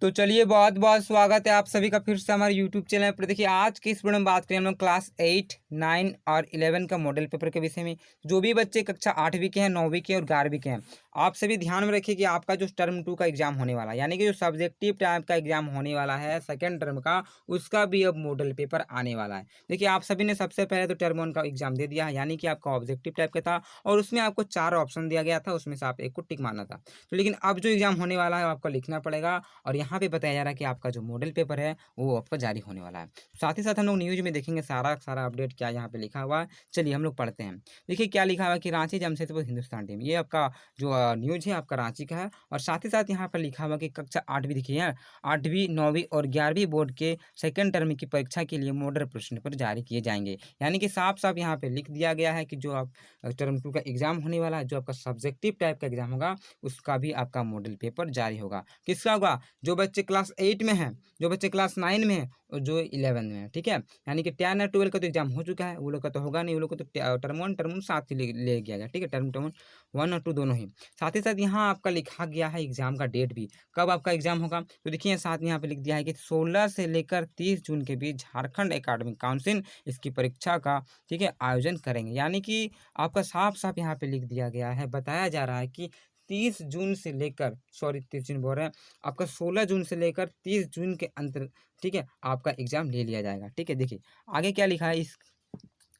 तो चलिए बहुत बहुत स्वागत है आप सभी का फिर से हमारे यूट्यूब चैनल पर। देखिए आज की इस वीडियो में बात करें हम लोग क्लास 8, 9 और 11 का मॉडल पेपर के विषय में। जो भी बच्चे कक्षा 8वीं के हैं, 9वीं के और 11वीं के हैं, आप सभी ध्यान में रखिए कि आपका जो टर्म 2 का एग्जाम होने वाला है, यानी कि जो सब्जेक्टिव टाइप का एग्जाम होने वाला है सेकेंड टर्म का, उसका भी अब मॉडल पेपर आने वाला है। देखिए आप सभी ने सबसे पहले तो टर्म 1 का एग्जाम दे दिया है, यानी कि आपका ऑब्जेक्टिव टाइप का था और उसमें आपको 4 ऑप्शन दिया गया था, उसमें से आप एक को टिक मारना था। तो लेकिन अब जो एग्जाम होने वाला है आपको लिखना पड़ेगा और यहाँ पे बताया जा रहा है कि आपका जो मॉडल पेपर है वो आपका जारी होने वाला है। साथ ही साथ हम लोग न्यूज़ में देखेंगे सारा सारा अपडेट क्या यहाँ पे लिखा हुआ है। चलिए हम लोग पढ़ते हैं। देखिए क्या लिखा हुआ है कि रांची जमशेदपुर हिंदुस्तान टीम, ये आपका जो न्यूज़ है आपका रांची का है। और साथ ही साथ यहाँ पर लिखा हुआ कि कक्षा 8वीं, देखिए यार 8वीं 9वीं और 11वीं बोर्ड के सेकंड टर्म की परीक्षा के लिए मॉडल प्रश्न पत्र जारी किए जाएंगे। यानी कि साफ साफ यहाँ पे लिख दिया गया है कि जो आप टर्म 2 का एग्जाम होने वाला है, जो आपका सब्जेक्टिव टाइप का एग्जाम होगा, उसका भी आपका मॉडल पेपर जारी होगा। किसका होगा? जो बच्चे क्लास 8 में हैं, जो बच्चे क्लास 9 में हैं और जो 11 में है, ठीक है। यानी कि 10 और 12 का तो एग्जाम हो चुका है, वो लोग का तो होगा नहीं, वो लोग को तो टर्म 1 टर्म 2 साथ ही ले गया जाए, ठीक है। टर्म टर्म 1 और 2 दोनों ही। साथ ही साथ यहाँ आपका लिखा गया है एग्जाम का डेट भी, कब आपका एग्जाम होगा। तो देखिए साथ में यहाँ पे लिख दिया है कि 16 से लेकर 30 जून के बीच झारखंड एकेडमिक काउंसिल इसकी परीक्षा का, ठीक है, आयोजन करेंगे। यानी कि आपका साफ साफ यहाँ पे लिख दिया गया है, बताया जा रहा है कि 30 जून से लेकर, सॉरी 30 जून बोल रहे हैं, आपका 16 जून से लेकर 30 जून के अंतर, ठीक है, आपका एग्जाम ले लिया जाएगा, ठीक है। देखिए आगे क्या लिखा है,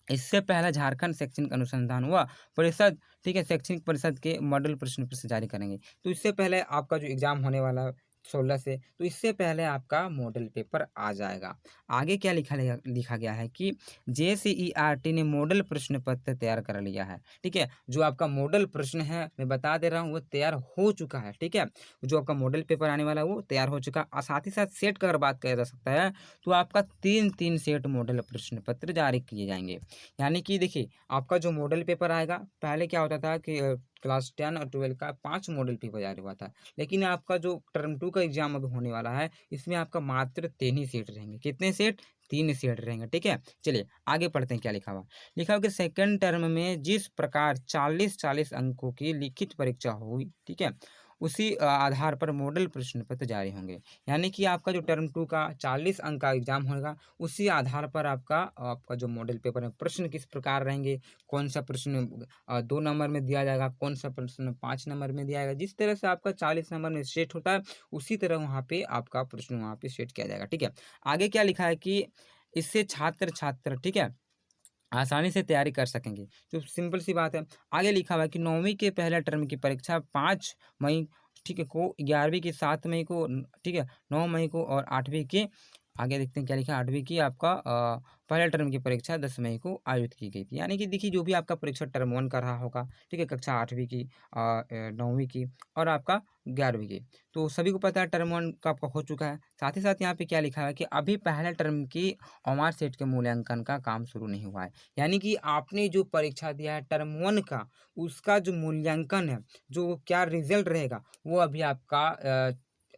इससे पहले झारखंड शैक्षणिक अनुसंधान हुआ परिषद, ठीक है, शैक्षणिक परिषद के मॉडल प्रश्न पत्र जारी करेंगे। तो इससे पहले आपका जो एग्जाम होने वाला है 16 से, तो इससे पहले आपका मॉडल पेपर आ जाएगा। आगे क्या लिखा गया है कि JCERT ने मॉडल प्रश्न पत्र तैयार कर लिया है, ठीक है। जो आपका मॉडल प्रश्न है मैं बता दे रहा हूँ वो तैयार हो चुका है, ठीक है। जो आपका मॉडल पेपर आने वाला है वो तैयार हो चुका है। और साथ ही साथ सेट का अगर बात किया जा सकता है तो आपका 3-3 सेट मॉडल प्रश्न पत्र जारी किए जाएंगे। यानी कि देखिए आपका जो मॉडल पेपर आएगा, पहले क्या होता था कि क्लास 10 और 12 का 5 मॉडल पेपर जारी हुआ था, लेकिन आपका जो टर्म 2 का एग्जाम अब होने वाला है, इसमें आपका मात्र 3 ही सेट रहेंगे। कितने सेट? 3 सेट रहेंगे, ठीक है। चलिए आगे पढ़ते हैं क्या लिखा हुआ। लिखा हुआ कि सेकंड टर्म में जिस प्रकार 40-40 अंकों की लिखित परीक्षा हुई, ठीक है, उसी आधार पर मॉडल प्रश्न पत्र जारी होंगे। यानी कि आपका जो टर्म 2 का 40 अंक का एग्जाम होगा, उसी आधार पर आपका आपका जो मॉडल पेपर है, प्रश्न किस प्रकार रहेंगे, कौन सा प्रश्न 2 नंबर में दिया जाएगा, कौन सा प्रश्न 5 नंबर में दिया जाएगा, जिस तरह से आपका 40 नंबर में सेट होता है, उसी तरह वहाँ पे आपका प्रश्न वहाँ पे सेट किया जाएगा, ठीक है। आगे क्या लिखा है कि इससे छात्र, ठीक है, आसानी से तैयारी कर सकेंगे। तो सिंपल सी बात है। आगे लिखा हुआ है कि 9वीं के पहले टर्म की परीक्षा 5 मई, ठीक है, को, 11वीं की 7 मई को, ठीक है, 9 मई को और 8वीं की, आगे देखते हैं क्या लिखा है, 8वीं की आपका पहले टर्म की परीक्षा 10 मई को आयोजित की गई थी। यानी कि देखिए जो भी आपका परीक्षा टर्म 1 का रहा होगा, ठीक है, कक्षा 8वीं की, 9वीं की और आपका 11वीं की, तो सभी को पता है टर्म 1 का आपका हो चुका है। साथ ही साथ यहाँ पे क्या लिखा है कि अभी पहले टर्म की ओमार सेट के मूल्यांकन का काम शुरू नहीं हुआ है। यानी कि आपने जो परीक्षा दिया है टर्म 1 का, उसका जो मूल्यांकन है, जो क्या रिजल्ट रहेगा, वो अभी आपका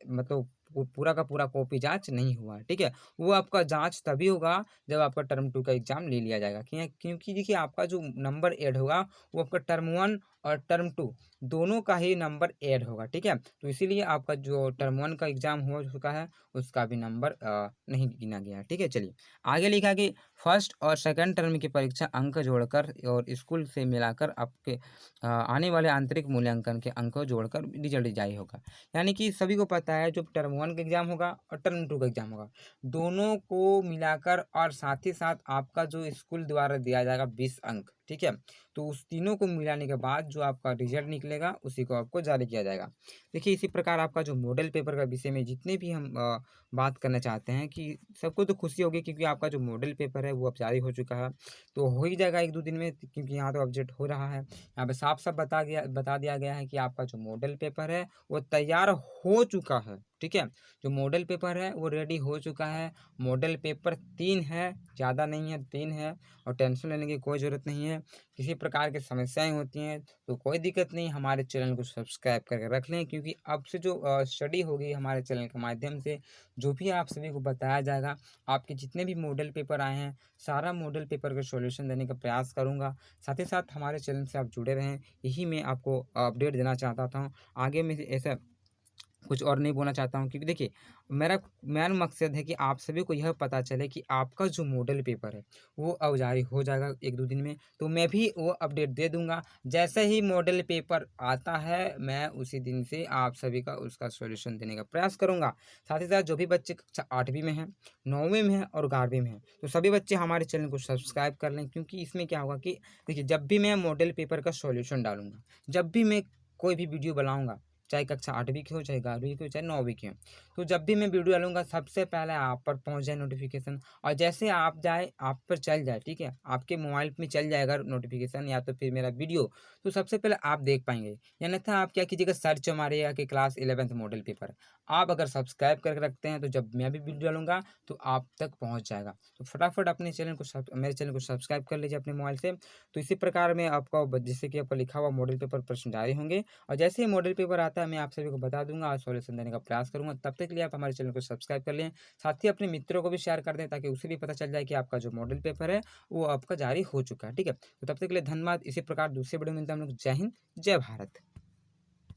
मतलब वो पूरा का पूरा कॉपी जाँच नहीं हुआ है, ठीक है। वो आपका जाँच तभी होगा जब आपका टर्म 2 का एग्ज़ाम ले लिया जाएगा। क्योंकि देखिए आपका जो नंबर ऐड होगा, वो आपका टर्म 1 और टर्म 2 दोनों का ही नंबर ऐड होगा, ठीक है। तो इसीलिए आपका जो टर्म 1 का एग्ज़ाम हो चुका है, उसका भी नंबर नहीं गिना गया है, ठीक है। चलिए आगे लिखा कि फर्स्ट और सेकंड टर्म की परीक्षा अंक जोड़कर और स्कूल से मिलाकर आपके आने वाले आंतरिक मूल्यांकन के अंक को जोड़कर रिजल्ट जारी होगा। यानी कि सभी को पता है जो टर्म 1 का एग्जाम होगा और टर्म 2 का एग्जाम होगा, दोनों को मिलाकर और साथ ही साथ आपका जो स्कूल द्वारा दिया जाएगा 20 अंक, ठीक है। तो उस तीनों को मिलाने के बाद जो आपका रिजल्ट निकलेगा उसी को आपको जारी किया जाएगा। देखिए इसी प्रकार आपका जो मॉडल पेपर का विषय में जितने भी हम बात करना चाहते हैं कि सबको तो खुशी होगी क्योंकि आपका जो मॉडल पेपर है वो अब जारी हो चुका है, तो हो ही जाएगा 1-2 दिन में, क्योंकि यहाँ तो अपडेट हो रहा है। यहाँ पे साफ-साफ बता दिया गया है कि आपका जो मॉडल पेपर है वो तैयार हो चुका है, ठीक है। जो मॉडल पेपर है वो रेडी हो चुका है। मॉडल पेपर 3 है, ज़्यादा नहीं है, 3 है और टेंशन लेने की कोई ज़रूरत नहीं है। किसी प्रकार की समस्याएँ होती हैं तो कोई दिक्कत नहीं, हमारे चैनल को सब्सक्राइब करके रख लें, क्योंकि अब से जो स्टडी होगी हमारे चैनल के माध्यम से, जो भी आप सभी को बताया जाएगा, आपके जितने भी मॉडल पेपर आए हैं, सारा मॉडल पेपर का सॉल्यूशन देने का प्रयास करूँगा। साथ ही साथ हमारे चैनल से आप जुड़े रहें, यही मैं आपको अपडेट देना चाहता था। आगे में ऐसा कुछ और नहीं बोलना चाहता हूँ, क्योंकि देखिए मेरा मेन मकसद है कि आप सभी को यह पता चले कि आपका जो मॉडल पेपर है वो अब जारी हो जाएगा 1-2 दिन में। तो मैं भी वो अपडेट दे दूँगा। जैसे ही मॉडल पेपर आता है मैं उसी दिन से आप सभी का उसका सॉल्यूशन देने का प्रयास करूँगा। साथ ही साथ जो भी बच्चे कक्षा 8वीं में हैं, 9वीं में हैं और 11वीं में हैं, तो सभी बच्चे हमारे चैनल को सब्सक्राइब कर लें, क्योंकि इसमें क्या होगा कि देखिए जब भी मैं मॉडल पेपर का सॉल्यूशन डालूँगा, जब भी मैं कोई भी वीडियो बनाऊँगा, चाहे कक्षा 8वीं की हो, चाहे 11वीं की हो, चाहे 9वीं की हो। तो जब भी मैं वीडियो डालूँगा सबसे पहले आप पर पहुँच जाए नोटिफ़िकेशन, और जैसे आप पर चल जाए, ठीक है? आपके मोबाइल में चल जाएगा नोटिफ़िकेशन या तो फिर मेरा वीडियो, तो सबसे पहले आप देख पाएँगे। या अन्यथा आप क्या कीजिएगा, सर्च मारिएगा कि क्लास 11th मॉडल पेपर। आप अगर सब्सक्राइब करके रखते हैं तो जब मैं भी वीडियो डालूँगा तो आप तक पहुँच जाएगा। तो फटाफट अपने चैनल को मेरे चैनल को सब्सक्राइब कर लीजिए अपने मोबाइल से। तो इसी प्रकार में आपका जैसे कि आपका लिखा हुआ मॉडल पेपर प्रश्न जारी होंगे, और जैसे ही मॉडल पेपर आता है मैं आप सभी को बता दूँगा और सॉल्यूशन देने का प्रयास करूँगा। तब तक के लिए आप हमारे चैनल को सब्सक्राइब कर लें। साथ ही अपने मित्रों को भी शेयर कर दें, ताकि उसे भी पता चल जाए कि आपका जो मॉडल पेपर है वो आपका जारी हो चुका है। ठीक है? तो तब तक के लिए धन्यवाद। इसी प्रकार दूसरे वीडियो में मिलते हैं हम लोग। जय हिंद, जय भारत।